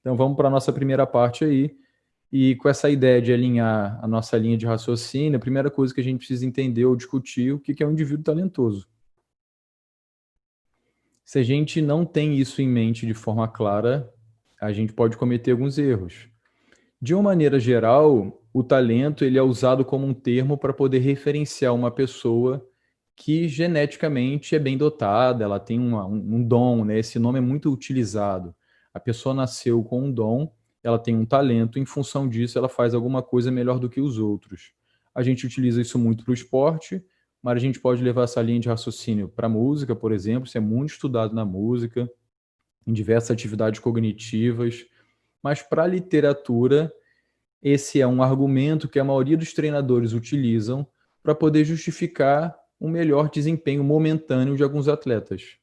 Então vamos para a nossa primeira parte aí. E com essa ideia de alinhar a nossa linha de raciocínio, a primeira coisa que a gente precisa entender ou discutir é o que é um indivíduo talentoso. Se a gente não tem isso em mente de forma clara, a gente pode cometer alguns erros. De uma maneira geral, o talento ele é usado como um termo para poder referenciar uma pessoa que geneticamente é bem dotada, ela tem um dom, né? Esse nome é muito utilizado. A pessoa nasceu com um dom, ela tem um talento, em função disso ela faz alguma coisa melhor do que os outros. A gente utiliza isso muito para o esporte, mas a gente pode levar essa linha de raciocínio para a música, por exemplo, isso é muito estudado na música, em diversas atividades cognitivas, mas para a literatura, esse é um argumento que a maioria dos treinadores utilizam para poder justificar um melhor desempenho momentâneo de alguns atletas.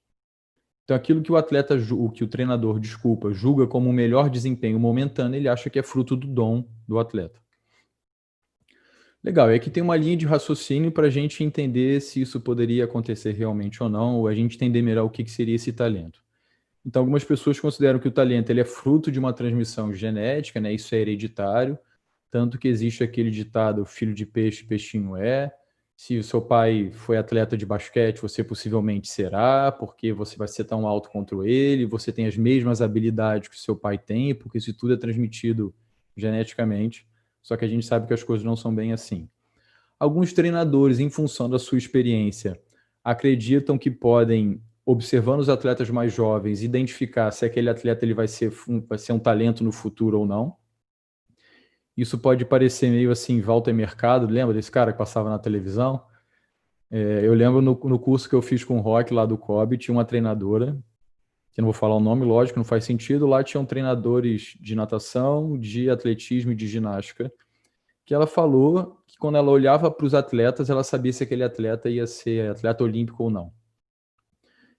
Então, aquilo que o atleta, o que o treinador, desculpa, julga como um melhor desempenho momentâneo, ele acha que é fruto do dom do atleta. Legal, e aqui tem uma linha de raciocínio para a gente entender se isso poderia acontecer realmente ou não, ou a gente entender melhor o que seria esse talento. Então, algumas pessoas consideram que o talento ele é fruto de uma transmissão genética, né? Isso é hereditário, tanto que existe aquele ditado, filho de peixe, peixinho é. Se o seu pai foi atleta de basquete, você possivelmente será, porque você vai ser tão alto quanto ele, você tem as mesmas habilidades que o seu pai tem, porque isso tudo é transmitido geneticamente. Só que a gente sabe que as coisas não são bem assim. Alguns treinadores, em função da sua experiência, acreditam que podem, observando os atletas mais jovens, identificar se aquele atleta ele vai ser um talento no futuro ou não. Isso pode parecer meio assim, Walter Mercado, lembra desse cara que passava na televisão? Eu lembro no curso que eu fiz com o Rock lá do COB, tinha uma treinadora, que eu não vou falar o nome, lógico, não faz sentido, lá tinham treinadores de natação, de atletismo e de ginástica, que ela falou que quando ela olhava para os atletas, ela sabia se aquele atleta ia ser atleta olímpico ou não.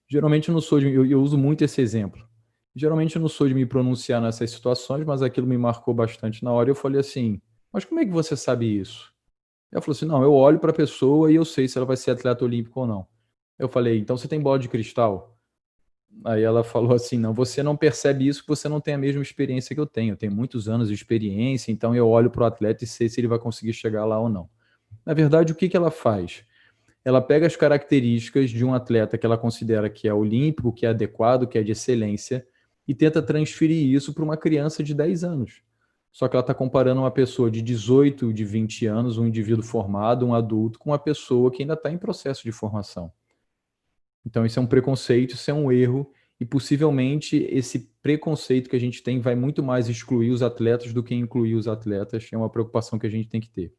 Geralmente eu não sou de, eu uso muito esse exemplo. Geralmente eu não sou de me pronunciar nessas situações, mas aquilo me marcou bastante na hora. Eu falei assim: mas como é que você sabe isso? Ela falou assim: não, eu olho para a pessoa e eu sei se ela vai ser atleta olímpico ou não. Eu falei: então você tem bola de cristal? Aí ela falou assim: não, você não percebe isso porque você não tem a mesma experiência que eu tenho. Eu tenho muitos anos de experiência, então eu olho para o atleta e sei se ele vai conseguir chegar lá ou não. Na verdade, o que ela faz? Ela pega as características de um atleta que ela considera que é olímpico, que é adequado, que é de excelência, e tenta transferir isso para uma criança de 10 anos. Só que ela está comparando uma pessoa de 18, de 20 anos, um indivíduo formado, um adulto, com uma pessoa que ainda está em processo de formação. Então, isso é um preconceito, isso é um erro, e possivelmente esse preconceito que a gente tem vai muito mais excluir os atletas do que incluir os atletas. É uma preocupação que a gente tem que ter.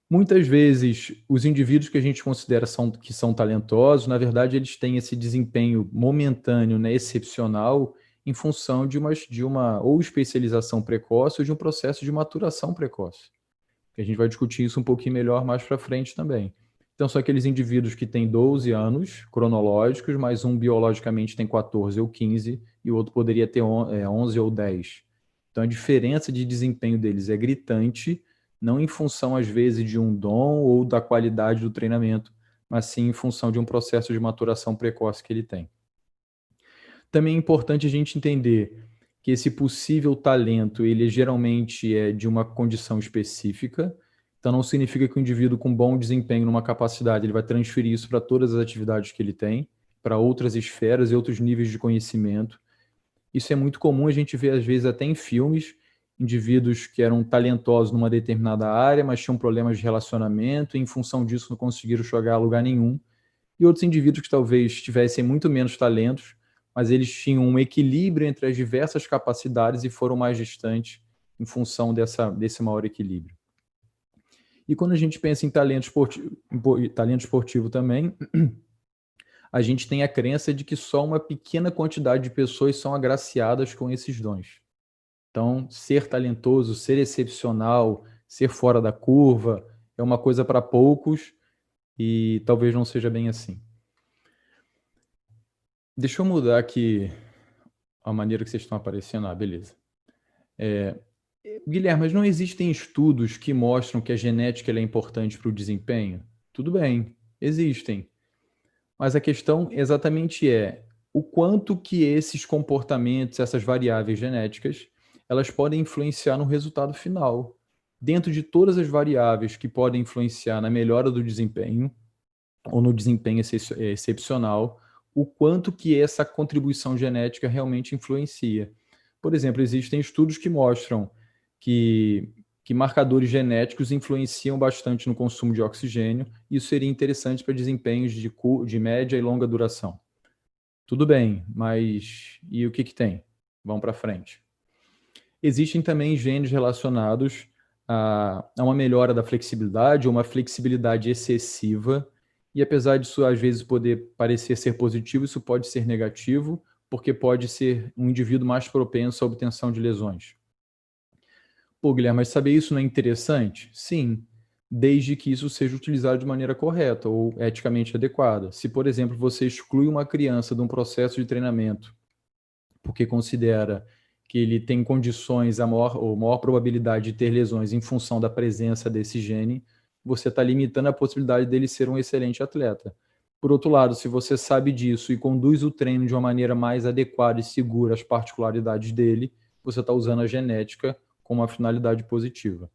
Muitas vezes, os indivíduos que a gente considera que são talentosos, na verdade, eles têm esse desempenho momentâneo, né, excepcional, em função de uma ou especialização precoce ou de um processo de maturação precoce. A gente vai discutir isso um pouquinho melhor mais para frente também. Então, são aqueles indivíduos que têm 12 anos cronológicos, mas um biologicamente tem 14 ou 15, e o outro poderia ter 11 ou 10. Então, a diferença de desempenho deles é gritante, não em função, às vezes, de um dom ou da qualidade do treinamento, mas sim em função de um processo de maturação precoce que ele tem. Também é importante a gente entender que esse possível talento, ele geralmente é de uma condição específica, então não significa que o indivíduo com bom desempenho numa capacidade, ele vai transferir isso para todas as atividades que ele tem, para outras esferas e outros níveis de conhecimento. Isso é muito comum, a gente vê às vezes até em filmes, indivíduos que eram talentosos numa determinada área, mas tinham problemas de relacionamento, e em função disso não conseguiram chegar a lugar nenhum, e outros indivíduos que talvez tivessem muito menos talentos, mas eles tinham um equilíbrio entre as diversas capacidades e foram mais distantes em função desse maior equilíbrio. E quando a gente pensa em talento esportivo também, a gente tem a crença de que só uma pequena quantidade de pessoas são agraciadas com esses dons. Então, ser talentoso, ser excepcional, ser fora da curva, é uma coisa para poucos e talvez não seja bem assim. Deixa eu mudar aqui a maneira que vocês estão aparecendo. Ah, beleza. Guilherme, mas não existem estudos que mostram que a genética é importante para o desempenho? Tudo bem, existem. Mas a questão exatamente é, o quanto que esses comportamentos, essas variáveis genéticas, elas podem influenciar no resultado final. Dentro de todas as variáveis que podem influenciar na melhora do desempenho, ou no desempenho excepcional, o quanto que essa contribuição genética realmente influencia. Por exemplo, existem estudos que mostram que marcadores genéticos influenciam bastante no consumo de oxigênio, e isso seria interessante para desempenhos de média e longa duração. Tudo bem, mas e o que tem? Vamos para frente. Existem também genes relacionados a uma melhora da flexibilidade ou uma flexibilidade excessiva, e apesar disso às vezes poder parecer ser positivo, isso pode ser negativo, porque pode ser um indivíduo mais propenso à obtenção de lesões. Pô, Guilherme, mas saber isso não é interessante? Sim, desde que isso seja utilizado de maneira correta ou eticamente adequada. Se, por exemplo, você exclui uma criança de um processo de treinamento porque considera que ele tem condições, ou maior probabilidade de ter lesões em função da presença desse gene, você está limitando a possibilidade dele ser um excelente atleta. Por outro lado, se você sabe disso e conduz o treino de uma maneira mais adequada e segura às particularidades dele, você está usando a genética com uma finalidade positiva.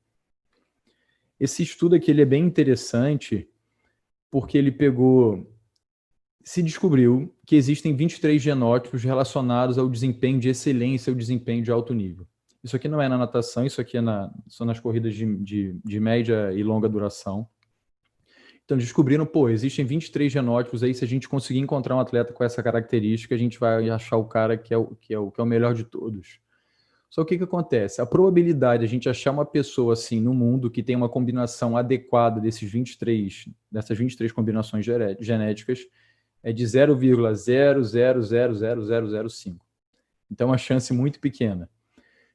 Esse estudo aqui ele é bem interessante porque ele se descobriu que existem 23 genótipos relacionados ao desempenho de excelência, ao desempenho de alto nível. Isso aqui não é na natação, isso aqui são nas corridas de média e longa duração. Então, descobriram, existem 23 genótipos aí, se a gente conseguir encontrar um atleta com essa característica, a gente vai achar o cara que é o melhor de todos. Só que o que acontece? A probabilidade de a gente achar uma pessoa assim no mundo que tem uma combinação adequada dessas 23 combinações genéticas é de 0,000005. Então, é uma chance muito pequena.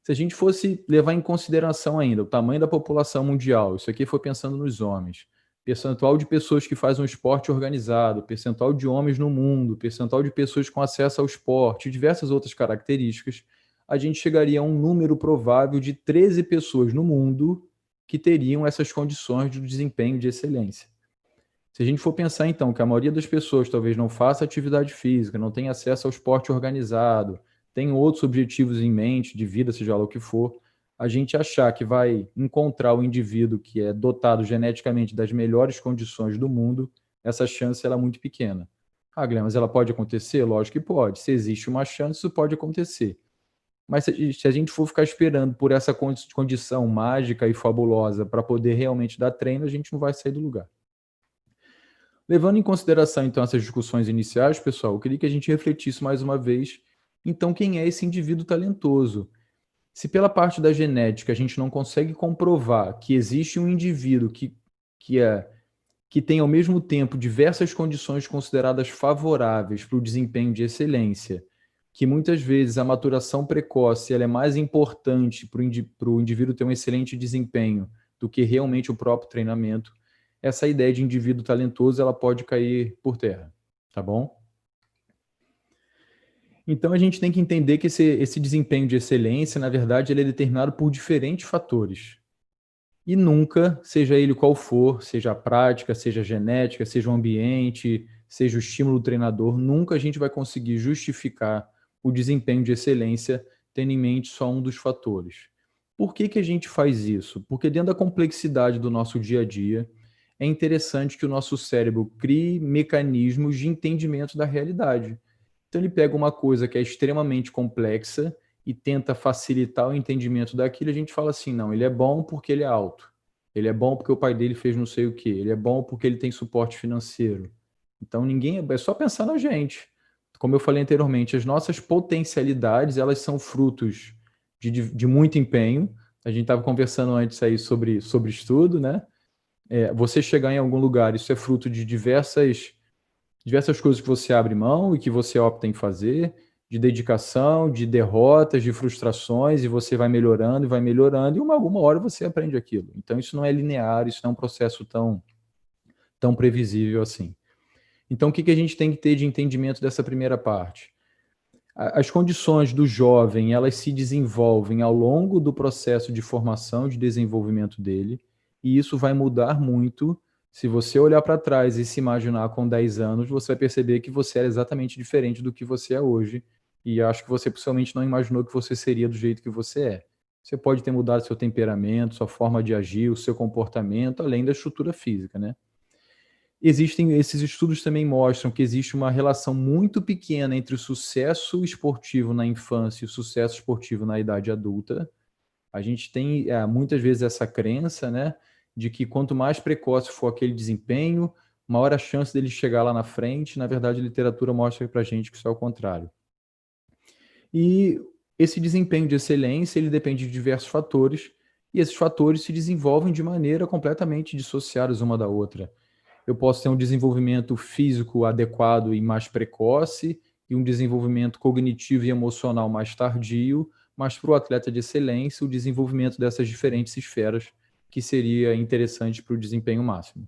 Se a gente fosse levar em consideração ainda o tamanho da população mundial, isso aqui foi pensando nos homens, percentual de pessoas que fazem um esporte organizado, percentual de homens no mundo, percentual de pessoas com acesso ao esporte e diversas outras características, a gente chegaria a um número provável de 13 pessoas no mundo que teriam essas condições de desempenho de excelência. Se a gente for pensar, então, que a maioria das pessoas talvez não faça atividade física, não tenha acesso ao esporte organizado, tem outros objetivos em mente, de vida, seja lá o que for, a gente achar que vai encontrar o indivíduo que é dotado geneticamente das melhores condições do mundo, essa chance ela é muito pequena. Ah, Guilherme, mas ela pode acontecer? Lógico que pode. Se existe uma chance, isso pode acontecer. Mas se a gente for ficar esperando por essa condição mágica e fabulosa para poder realmente dar treino, a gente não vai sair do lugar. Levando em consideração, então, essas discussões iniciais, pessoal, eu queria que a gente refletisse mais uma vez, então, quem é esse indivíduo talentoso? Se pela parte da genética a gente não consegue comprovar que existe um indivíduo que tem, ao mesmo tempo, diversas condições consideradas favoráveis para o desempenho de excelência, que muitas vezes a maturação precoce ela é mais importante para o indivíduo ter um excelente desempenho do que realmente o próprio treinamento, essa ideia de indivíduo talentoso ela pode cair por terra, tá bom? Então a gente tem que entender que esse desempenho de excelência, na verdade, ele é determinado por diferentes fatores. E nunca, seja ele qual for, seja a prática, seja a genética, seja o ambiente, seja o estímulo do treinador, nunca a gente vai conseguir justificar o desempenho de excelência tendo em mente só um dos fatores. Por que a gente faz isso? Porque dentro da complexidade do nosso dia a dia, é interessante que o nosso cérebro crie mecanismos de entendimento da realidade. Então ele pega uma coisa que é extremamente complexa e tenta facilitar o entendimento daquilo, a gente fala assim, não, ele é bom porque ele é alto. Ele é bom porque o pai dele fez não sei o quê. Ele é bom porque ele tem suporte financeiro. Então é só pensar na gente. Como eu falei anteriormente, as nossas potencialidades, elas são frutos de muito empenho. A gente estava conversando antes aí sobre estudo, né? Você chegar em algum lugar, isso é fruto de diversas coisas que você abre mão e que você opta em fazer, de dedicação, de derrotas, de frustrações, e você vai melhorando e alguma hora você aprende aquilo. Então isso não é linear, isso não é um processo tão previsível assim. Então o que a gente tem que ter de entendimento dessa primeira parte? As condições do jovem, elas se desenvolvem ao longo do processo de formação e de desenvolvimento dele, e isso vai mudar muito Se você olhar para trás e se imaginar com 10 anos, você vai perceber que você era exatamente diferente do que você é hoje. E acho que você possivelmente não imaginou que você seria do jeito que você é. Você pode ter mudado seu temperamento, sua forma de agir, o seu comportamento, além da estrutura física, né? Existem, esses estudos também mostram que existe uma relação muito pequena entre o sucesso esportivo na infância e o sucesso esportivo na idade adulta. A gente tem muitas vezes essa crença, né, de que quanto mais precoce for aquele desempenho, maior a chance dele chegar lá na frente. Na verdade, a literatura mostra para a gente que isso é o contrário. E esse desempenho de excelência, ele depende de diversos fatores, e esses fatores se desenvolvem de maneira completamente dissociadas uma da outra. Eu posso ter um desenvolvimento físico adequado e mais precoce, e um desenvolvimento cognitivo e emocional mais tardio, mas para o atleta de excelência, o desenvolvimento dessas diferentes esferas que seria interessante para o desempenho máximo.